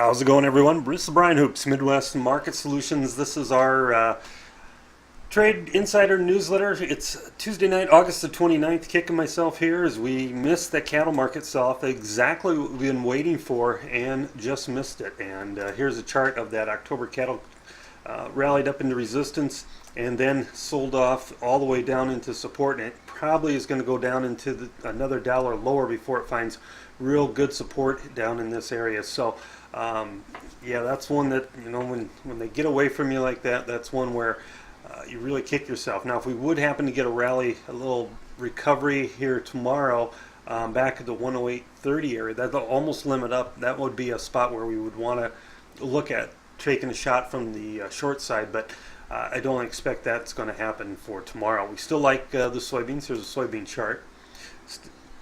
How's it going, everyone? This is Brian Hoops, Midwest Market Solutions. This is our Trade Insider newsletter. It's Tuesday night, August the 29th, kicking myself here as we missed that cattle market sell-off, exactly what we've been waiting for and just missed it. And here's a chart of that October cattle rallied up into resistance and then sold off all the way down into support, and it probably is going to go down into another dollar lower before it finds real good support down in this area. So yeah, that's one that, you know, when they get away from you like that, that's one where you really kick yourself. Now, if we would happen to get a rally, a little recovery here tomorrow, back at the 108.30 area, that'll almost limit up. That would be a spot where we would want to look at taking a shot from the short side, but I don't expect that's going to happen for tomorrow. We still like the soybeans. Here's a soybean chart.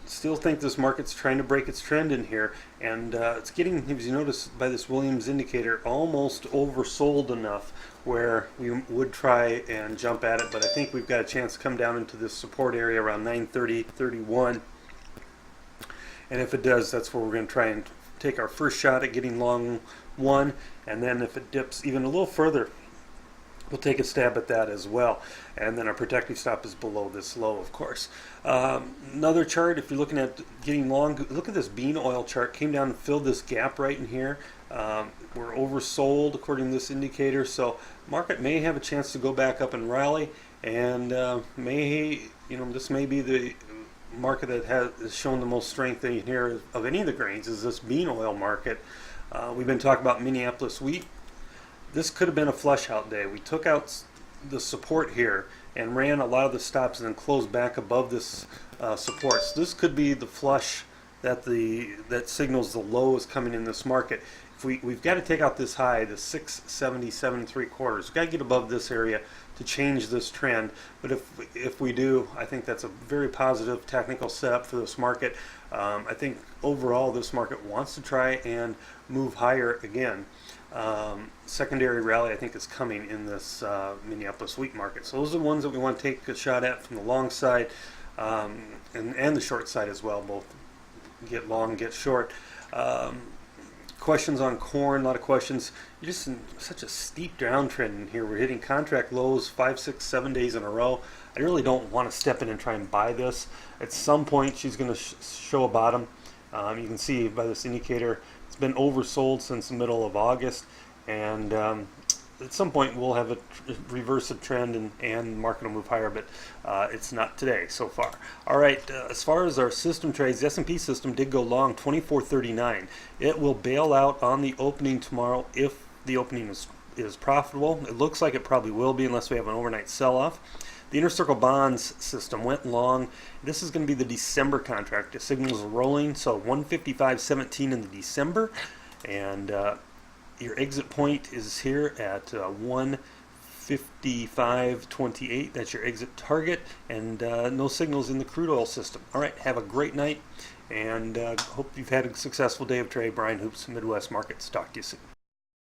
Still think this market's trying to break its trend in here, and it's getting, as you notice by this Williams indicator, almost oversold enough where we would try and jump at it, but I think we've got a chance to come down into this support area around 930.31, and if it does, that's where we're going to try and take our first shot at getting long one, and then if it dips even a little further, we'll take a stab at that as well. And then our protective stop is below this low, of course. Another chart, if you're looking at getting long, look at this bean oil chart. Came down and filled this gap right in here. We're oversold according to this indicator, so market may have a chance to go back up and rally, and this may be the market that has shown the most strength in here of any of the grains, is this bean oil market. We've been talking about Minneapolis wheat. This could have been a flush out day. We took out the support here and ran a lot of the stops and then closed back above this support. So this could be the flush that signals the low is coming in this market. If we've got to take out this high, the 677.75. We've got to get above this area to change this trend. But if we do, I think that's a very positive technical setup for this market. I think overall this market wants to try and move higher again. Secondary rally, I think, is coming in this Minneapolis wheat market. So those are the ones that we want to take a shot at from the long side and the short side as well. Both get long, get short. Questions on corn, a lot of questions. You're just in such a steep downtrend in here. We're hitting contract lows 5, 6, 7 days in a row. I really don't want to step in and try and buy this. At some point, she's going to show a bottom. You can see by this indicator, it's been oversold since the middle of August, and at some point we'll have a reverse of trend and the market will move higher, but it's not today so far. All right, as far as our system trades, the S&P system did go long 24.39. It will bail out on the opening tomorrow if the opening is profitable. It looks like it probably will be unless we have an overnight sell-off. The Inner Circle Bonds system went long. This is going to be the December contract. The signals are rolling, so 155.17 in the December, and your exit point is here at 155.28. That's your exit target, and no signals in the crude oil system. All right, have a great night, and hope you've had a successful day of trade. Brian Hoops, Midwest Markets. Talk to you soon.